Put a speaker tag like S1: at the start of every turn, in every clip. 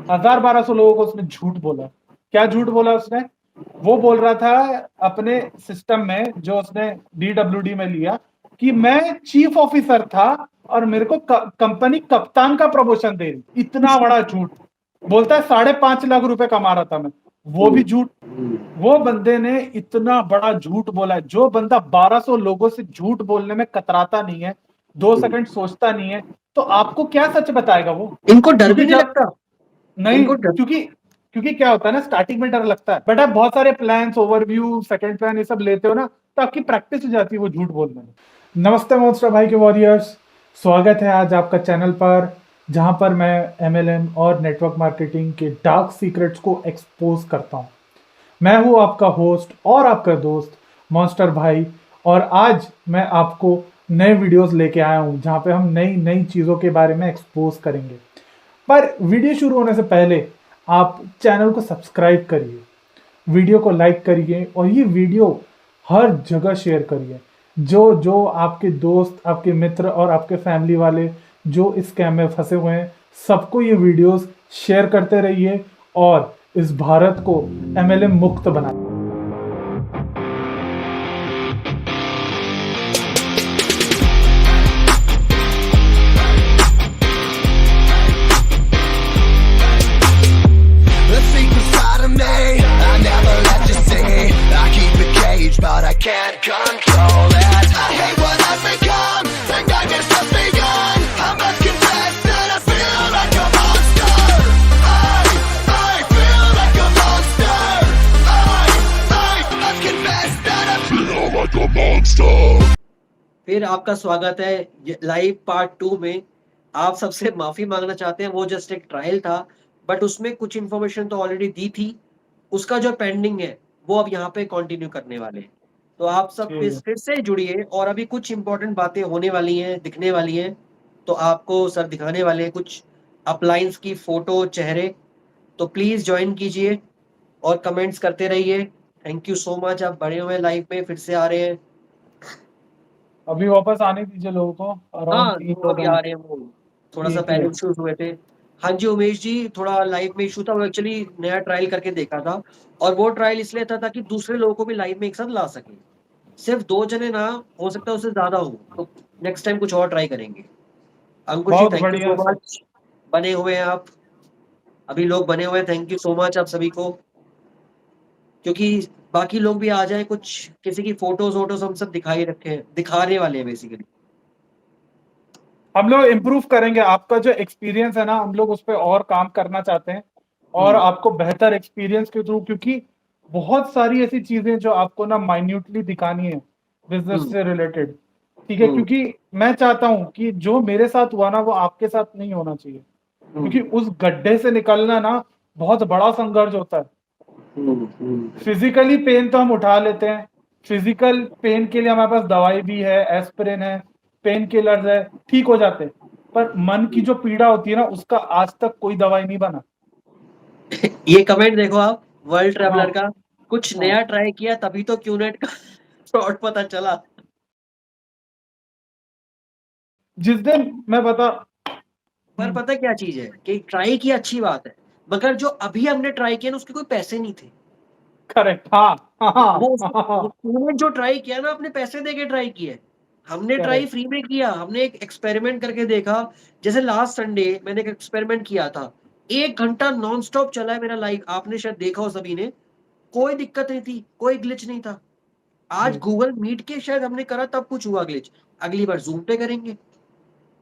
S1: 1200 लोगों को उसने झूठ बोला। क्या झूठ बोला उसने? वो बोल रहा था अपने सिस्टम में जो उसने DWD में लिया कि मैं चीफ ऑफिसर था और मेरे को कंपनी कप्तान का प्रमोशन दे रही। इतना बड़ा झूठ बोलता है। 5.5 लाख रुपए कमा रहा था मैं, वो भी झूठ। वो बंदे ने इतना बड़ा झूठ बोला है। जो बंदा 1200 लोगों से झूठ बोलने में कतराता नहीं है, 2 सेकंड सोचता नहीं है, तो आपको क्या सच बताएगा वो?
S2: इनको डर
S1: क्योंकि
S2: भी नहीं
S1: जब
S2: लगता।
S1: नहीं,
S2: इनको डर
S1: क्योंकि क्या होता है ना, स्टार्टिंग में डर लगता है, बट आप बहुत सारे प्लान्स, ओवरव्यू, सेकंड प्लान ये सब लेते हो ना, तो आपकी प्रैक्टिस हो जाती है वो झूठ बोलने में। नमस्ते मॉन्स्टर भाई के वॉरियर्स, स्वागत है आज आपका चैनल पर, जहां पर मैं MLM और नेटवर्क मार्केटिंग के डार्क सीक्रेट्स को एक्सपोज करता हूं। मैं हूं आपका होस्ट और आपका दोस्त मॉन्स्टर भाई, और आज मैं आपको नए वीडियोस लेके आया हूं जहां पे हम नई नई चीज़ों के बारे में एक्सपोज करेंगे। पर वीडियो शुरू होने से पहले आप चैनल को सब्सक्राइब करिए, वीडियो को लाइक करिए और ये वीडियो हर जगह शेयर करिए। जो जो आपके दोस्त, आपके मित्र और आपके फैमिली वाले जो इस स्कैम में फंसे हुए हैं, सबको ये वीडियोस शेयर करते रहिए और इस भारत को MLM मुक्त बनाइए।
S3: The secret's part of me, I never let you see. I keep it caged, but I can't control it. I hate what I've become, the nightmare's just begun. I must confess that I feel like a monster. I feel like a monster. I must confess that I feel like a monster.
S2: फिर आपका स्वागत है live part 2 में। आप सबसे माफी मांगना चाहते हैं, वो जस्ट एक ट्रायल था, बट उसमें कुछ इन्फॉर्मेशन तो ऑलरेडी दी थी। उसका जो पेंडिंग है वो अब यहाँ पे कंटिन्यू करने वाले हैं। तो आप सब फिर से जुड़िए, और अभी कुछ इंपॉर्टेंट बातें होने वाली हैं, दिखने वाली हैं। तो आपको सर दिखाने वाले हैं कुछ अपलाइंस की फोटो, चेहरे। तो प्लीज ज्वाइन कीजिए और कमेंट्स करते रहिए। थैंक यू सो मच, आप बड़े हुए लाइव में फिर से आ रहे हैं।
S1: अभी वापस आने दीजिए लोगों को, अराउंड
S2: हाँ,
S1: 3
S2: जो
S1: लोग
S2: अभी
S1: हैं।
S2: आ रहे हैं वो थोड़ा सा
S1: ठीक
S2: पहले
S1: है।
S2: इश्यूज हुए थे। हाँ जी उमेश जी, थोड़ा लाइव में इशू था, वो एक्चुअली नया ट्रायल करके देखा था। और वो ट्रायल इसलिए था ताकि दूसरे लोगों को भी लाइव में एक साथ ला सके। सिर्फ 2 जने ना, हो सकता है उससे ज्यादा हो, तो नेक्स्ट टाइम कुछ और ट्राई करेंगे। अंकुश जी
S1: बहुत
S2: थैंक यू
S1: बढ़िया
S2: सो
S1: सर।
S2: मच, बने हुए हैं आप। अभी लोग बने हुए हैं, थैंक यू सो मच आप सभी को। क्योंकि बाकी लोग भी आ जाए, कुछ किसी की फोटोज वोटोज हम सब दिखाई रखे हैं, दिखाने वाले हैं बेसिकली।
S1: हम लोग इम्प्रूव करेंगे। आपका जो एक्सपीरियंस है ना, हम लोग उस पर और काम करना चाहते हैं, और आपको बेहतर एक्सपीरियंस के थ्रू, क्योंकि बहुत सारी ऐसी चीजें जो आपको ना माइन्यूटली दिखानी है बिजनेस से रिलेटेड। ठीक है, क्योंकि मैं चाहता हूं कि जो मेरे साथ हुआ ना वो आपके साथ नहीं होना चाहिए, क्योंकि उस गड्ढे से निकलना ना बहुत बड़ा संघर्ष होता है। फिजिकली पेन तो हम उठा लेते हैं, फिजिकल पेन के लिए हमारे पास दवाई भी है, एस्पिरिन है, पेन किलर्स है, ठीक हो जाते हैं। पर मन की जो पीड़ा होती है ना, उसका आज तक कोई दवाई नहीं बना।
S2: ये कमेंट देखो आप, वर्ल्ड
S1: हाँ,
S2: ट्रैवलर का, कुछ
S1: हाँ।
S2: नया ट्राई किया तभी तो क्यूनेट का फ्रॉड पता चला।
S1: जिस दिन मैं बता
S2: पर पता क्या चीज है कि ट्राई किया अच्छी बात है, मगर जो अभी हमने ट्राई किया ना उसके कोई पैसे नहीं थे।
S1: करेक्ट। हाँ, हाँ,
S2: वो
S1: हाँ।
S2: तूने जो ट्राई किया ना अपने पैसे देके ट्राई किया है। हमने ट्राई
S1: करेक्ट।
S2: फ्री में किया, हमने एक एक्सपेरिमेंट करके देखा। जैसे लास्ट संडे मैंने एक एक्सपेरिमेंट किया था, 1 घंटा नॉन स्टॉप चला है मेरा लाइव, आपने शायद देखा हो सभी ने। कोई दिक्कत नहीं थी, कोई ग्लिच नहीं था। आज गूगल मीट के शायद हमने करा तब कुछ हुआ ग्लिच, अगली बार जूम पे करेंगे।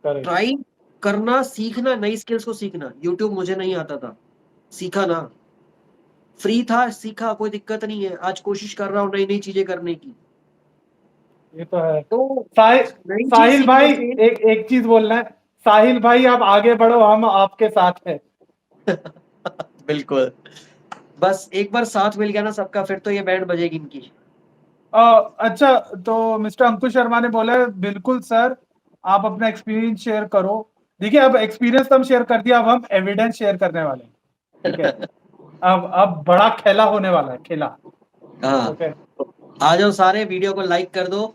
S1: करेक्ट।
S2: ट्राई करना, सीखना, नई स्किल्स को सीखना। यूट्यूब मुझे नहीं आता था, सीखा ना, फ्री था, सीखा, कोई दिक्कत नहीं है। आज कोशिश कर रहा हूँ नई नई चीजें करने की।
S1: ये तो है।
S2: तो नई चीज
S1: साहिल
S2: सीखने
S1: भाई,
S2: से
S1: एक चीज बोलना है। साहिल भाई, आप आगे बढ़ो, हम आपके साथ हैं।
S2: बिल्कुल, बस एक बार साथ मिल गया ना सबका, फिर तो ये बैंड बजेगी इनकी।
S1: अच्छा, तो मिस्टर अंकुश शर्मा ने बोला है, बिल्कुल सर, आप अपना एक्सपीरियंस शेयर करो। देखिए, अब एक्सपीरियंस तो हम शेयर कर दिया, अब हम एविडेंस शेयर करने वाले हैं। ठीक है। अब बड़ा खेला होने वाला है, खेला।
S2: हाँ,
S1: ओके।
S2: आ जाओ सारे, वीडियो को लाइक कर दो।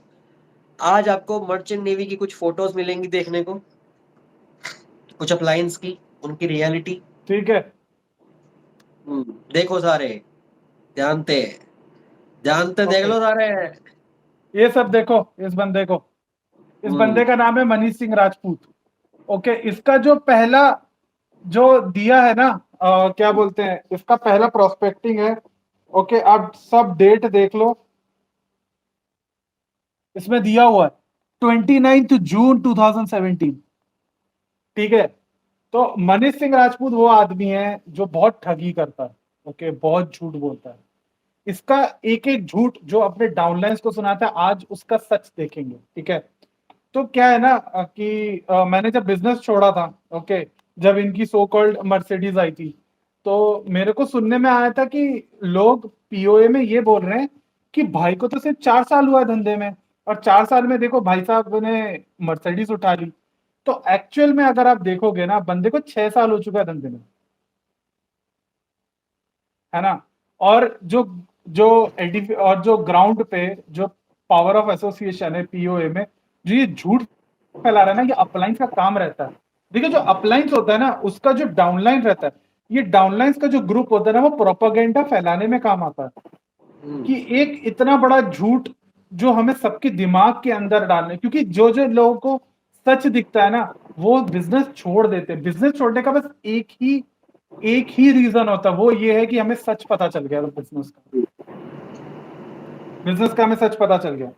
S2: आज आपको मर्चेंट नेवी की कुछ फोटोज मिलेंगी देखने को, कुछ अप्लायंस की, उनकी रियलिटी।
S1: ठीक है।
S2: देखो सारे जानते जानते देख
S1: ओके,
S2: लो सारे।
S1: ये सब देखो इस बंदे को। इस बंदे का नाम है मनीष सिंह राजपूत। ओके, इसका जो पहला जो दिया है ना, क्या बोलते हैं, इसका पहला प्रोस्पेक्टिंग है। ओके, आप सब डेट देख लो, इसमें दिया हुआ है 29 जून 2017। ठीक है, तो मनीष सिंह राजपूत वो आदमी है जो बहुत ठगी करता है। ओके, बहुत झूठ बोलता है। इसका एक एक झूठ जो अपने डाउनलाइंस को सुनाता है, आज उसका सच देखेंगे। ठीक है, तो क्या है ना, कि मैंने जब बिजनेस छोड़ा था, ओके, जब इनकी सो कॉल्ड मर्सिडीज आई थी, तो मेरे को सुनने में आया था कि लोग पीओए में ये बोल रहे हैं कि भाई को तो सिर्फ 4 साल हुआ है धंधे में, और 4 साल में देखो भाई साहब ने मर्सिडीज उठा ली। तो एक्चुअल में अगर आप देखोगे ना, बंदे को 6 साल हो चुका है धंधे में, है ना। और जो जो एडिफ और जो ग्राउंड पे जो पावर ऑफ एसोसिएशन है पीओए में, जो ये झूठ फैला रहा है ना, ये अपलाइंस का काम रहता है। देखिए, जो अपलाइंस होता है ना, उसका जो डाउनलाइन रहता है, ये डाउनलाइंस का जो ग्रुप होता है ना, वो प्रोपागेंडा फैलाने में काम आता है। कि एक इतना बड़ा झूठ जो हमें सबके दिमाग के अंदर डालने, क्योंकि जो जो लोगों को सच दिखता है ना, वो बिजनेस छोड़ देते हैं। बिजनेस छोड़ने का बस एक ही रीजन होता है, वो ये है कि हमें सच पता चल गया। बिजनेस का हमें सच पता चल गया।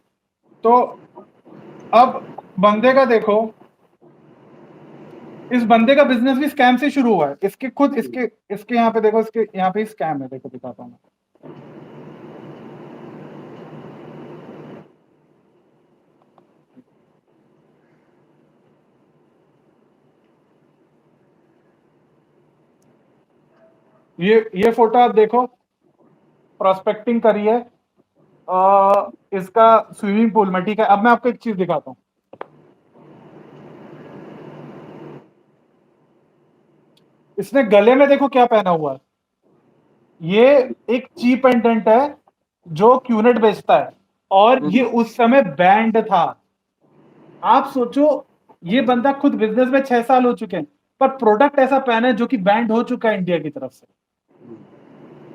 S1: तो अब बंदे का देखो, इस बंदे का बिजनेस भी स्कैम से शुरू हुआ है। इसके खुद इसके इसके यहाँ पे देखो, इसके यहाँ पे स्कैम है, देखो दिखाता हूँ। ये फोटो आप देखो, प्रोस्पेक्टिंग करी है इसका स्विमिंग पूल में। ठीक है, अब मैं आपको एक चीज दिखाता हूँ। इसने गले में देखो क्या पहना हुआ है। ये एक चीप पेंडेंट है जो क्यूनेट बेचता है, और ये उस समय बैंड था। आप सोचो, ये बंदा खुद बिजनेस में 6 साल हो चुके हैं, पर प्रोडक्ट ऐसा पहना है जो कि बैंड हो चुका है इंडिया की तरफ से।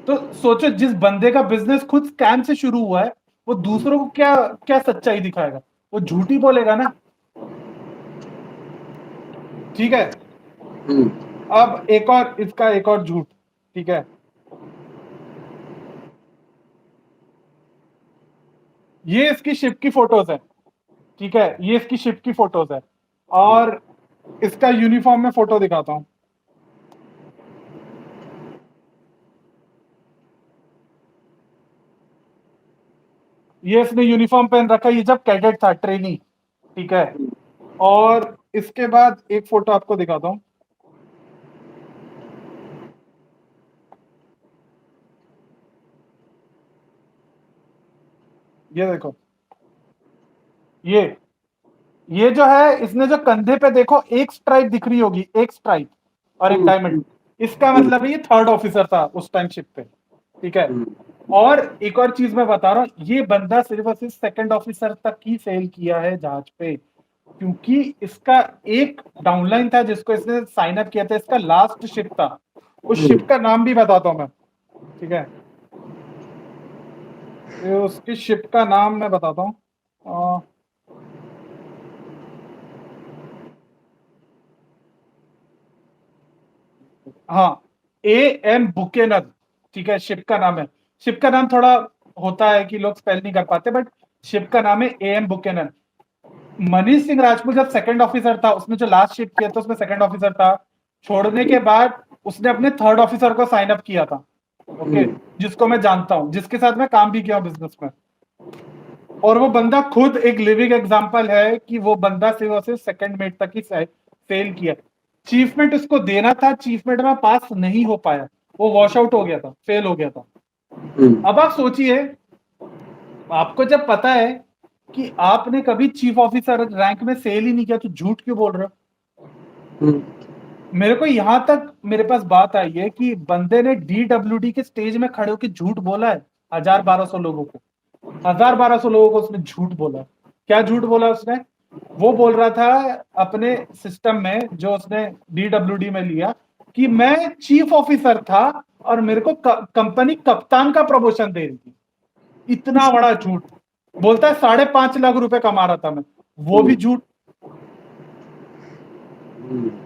S1: तो सोचो, जिस बंदे का बिजनेस खुद स्कैम से शुरू हुआ है, वो दूसरों को क्या क्या सच्चाई दिखाएगा? वो झूठी बोलेगा ना। ठीक है, अब एक और झूठ। ठीक है, ये इसकी शिप की फोटोज है। ठीक है, ये इसकी शिप की फोटोज है, और इसका यूनिफॉर्म में फोटो दिखाता हूं। ये इसने यूनिफॉर्म पहन रखा है, ये जब कैडेट था, ट्रेनी। ठीक है, और इसके बाद एक फोटो आपको दिखाता हूं। ये देखो, ये जो है, इसने जो कंधे पे देखो एक स्ट्राइप दिख रही होगी, एक स्ट्राइप और एक डायमंड। इसका मतलब है ये थर्ड ऑफिसर था उस टाइम शिप पे। ठीक है, और एक और चीज मैं बता रहा हूं, ये बंदा सिर्फ और सिर्फ सेकंड ऑफिसर तक ही सेल किया है जहाज पे, क्योंकि इसका एक डाउनलाइन था जिसको इसने साइन अप किया था। इसका लास्ट शिप था, उस शिप का नाम भी बताता हूं मैं। ठीक है, ये उसकी शिप का नाम मैं बताता हूँ। हाँ, ए एम बुकेनन। ठीक है, शिप का नाम है। शिप का नाम थोड़ा होता है कि लोग स्पेल नहीं कर पाते, बट शिप का नाम है ए एम बुकेनन। मनीष सिंह राजपूत जब सेकंड ऑफिसर था, उसने जो लास्ट शिप किया था उसमें सेकंड ऑफिसर था। छोड़ने के बाद उसने अपने थर्ड ऑफिसर को साइन अप किया था। ओके, जिसको मैं जानता हूं, जिसके साथ मैं काम भी किया बिजनेस में। और वो बंदा खुद एक लिविंग एग्जांपल है कि वो बंदा सिर्फ और सिर्फ सेकंड मेट तक ही सेल किया। चीफमेंट उसको देना था, चीफमेंट में पास नहीं हो पाया, वो वॉश आउट हो गया था, फेल हो गया था। अब आप सोचिए, आपको जब पता है कि आपने कभी चीफ ऑफिसर रैंक में सेल ही नहीं किया, तो झूठ क्यों बोल रहे हो? मेरे को यहां तक मेरे पास बात आई है कि बंदे ने डीडब्ल्यूडी के स्टेज में खड़े होकर झूठ बोला है 1000-1200 लोगों को। 1000-1200 लोगों को उसने झूठ बोला। क्या झूठ बोला उसने? वो बोल रहा था अपने सिस्टम में जो उसने डीडब्ल्यूडी में लिया कि मैं चीफ ऑफिसर था और मेरे को कंपनी कप्तान का प्रमोशन दे रही थी। इतना बड़ा झूठ। बोलता है 5.5 लाख रुपए कमा रहा था मैं, वो भी झूठ।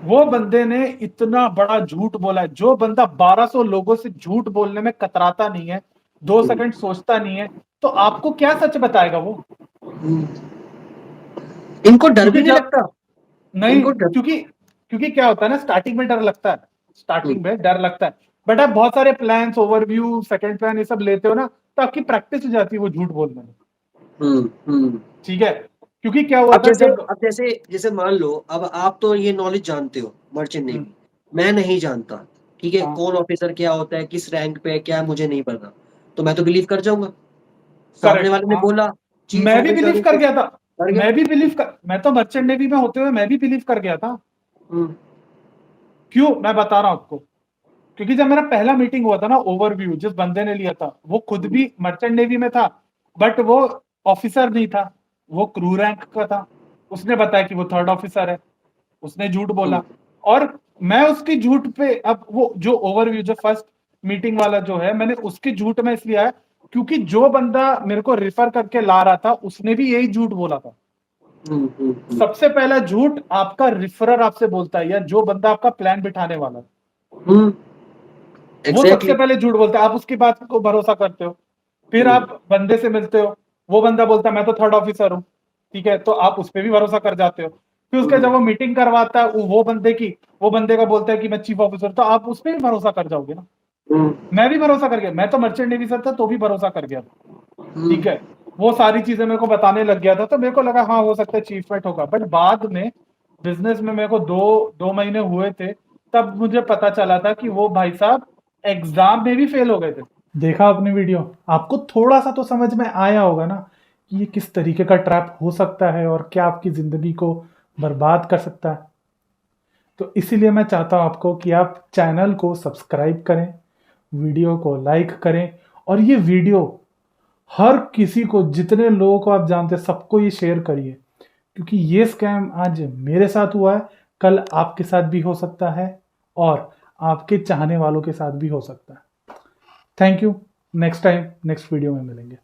S1: वो बंदे ने इतना बड़ा झूठ बोला है। जो बंदा 1200 लोगों से झूठ बोलने में कतराता नहीं है, 2 सेकंड सोचता नहीं है, तो आपको क्या सच बताएगा वो?
S2: इनको डर
S1: क्योंकि
S2: भी नहीं
S1: जब
S2: लगता।
S1: नहीं,
S2: इनको डर
S1: क्योंकि क्या होता है ना, स्टार्टिंग में डर लगता है, स्टार्टिंग में डर लगता है, बट आप बहुत सारे प्लान्स, ओवरव्यू, सेकंड प्लान ये सब लेते हो ना, तो आपकी प्रैक्टिस हो जाती है वो झूठ बोलने में। ठीक है, क्योंकि क्या हुआ
S2: अब
S1: था
S2: जैसे
S1: जब
S2: अब जैसे जैसे मान लो, अब आप तो ये नॉलेज जानते हो मर्चेंट नेवी, मैं नहीं जानता, ठीक है,
S1: हाँ,
S2: कौन ऑफिसर क्या होता है, किस रैंक पे है, क्या है, मुझे नहीं पता, तो मैं तो बिलीव कर जाऊंगा। सामने
S1: करेक्ट,
S2: वाले ने
S1: हाँ,
S2: बोला चीफ
S1: मैं भी
S2: ऑफिसर
S1: बिलीव
S2: हूँ
S1: कर
S2: तो
S1: गया था।
S2: कर गया।
S1: मैं तो मर्चेंट नेवी में होते हुए मैं भी बिलीव कर गया था।
S2: हम्म,
S1: क्यों, मैं बता रहा हूं आपको। क्योंकि जब मेरा पहला मीटिंग हुआ था ना, ओवरव्यू जिस बंदे ने लिया था, वो खुद भी मर्चेंट नेवी में था, बट वो ऑफिसर नहीं था, वो क्रू रैंक का था। उसने बताया कि वो 3rd ऑफिसर है, उसने झूठ बोला। और मैं उसकी झूठ पे, अब वो जो ओवरव्यू, जो फर्स्ट मीटिंग वाला जो है, मैंने उसकी झूठ में इसलिए आया क्योंकि जो बंदा मेरे को रेफर करके ला रहा था उसने भी यही झूठ बोला था। सबसे पहला झूठ आपका रेफरर आपसे बोलता है, या जो बंदा आपका प्लान बिठाने वाला है, वो सबसे
S2: एग्जैक्टली।
S1: पहले झूठ बोलता है। आप उसकी बात को भरोसा करते हो, फिर आप बंदे से मिलते हो, वो बंदा बोलता है मैं तो 3rd ऑफिसर हूँ, ठीक है, तो आप उस पर भी भरोसा कर जाते हो। फिर उसके जब वो मीटिंग करवाता है वो बंदे का बोलता है कि मैं चीफ ऑफिसर, तो आप उस पर भी भरोसा कर जाओगे ना। मैं भी भरोसा कर गया, मैं तो मर्चेंट नेवी सर था तो भी भरोसा कर गया था। ठीक है, वो सारी चीजें मेरे को बताने लग गया था, तो मेरे को लगा हाँ हो सकता है चीफमेट होगा। बट बाद में बिजनेस में मेरे को 2 महीने हुए थे, तब मुझे पता चला था कि वो भाई साहब एग्जाम में भी फेल हो गए थे। देखा आपने वीडियो, आपको थोड़ा सा तो समझ में आया होगा ना कि ये किस तरीके का ट्रैप हो सकता है और क्या आपकी जिंदगी को बर्बाद कर सकता है। तो इसीलिए मैं चाहता हूं आपको कि आप चैनल को सब्सक्राइब करें, वीडियो को लाइक करें, और ये वीडियो हर किसी को, जितने लोगों को आप जानते हैं सबको ये शेयर करिए। क्योंकि ये स्कैम आज मेरे साथ हुआ है, कल आपके साथ भी हो सकता है, और आपके चाहने वालों के साथ भी हो सकता है। Thank you. Next time next video में मिलेंगे।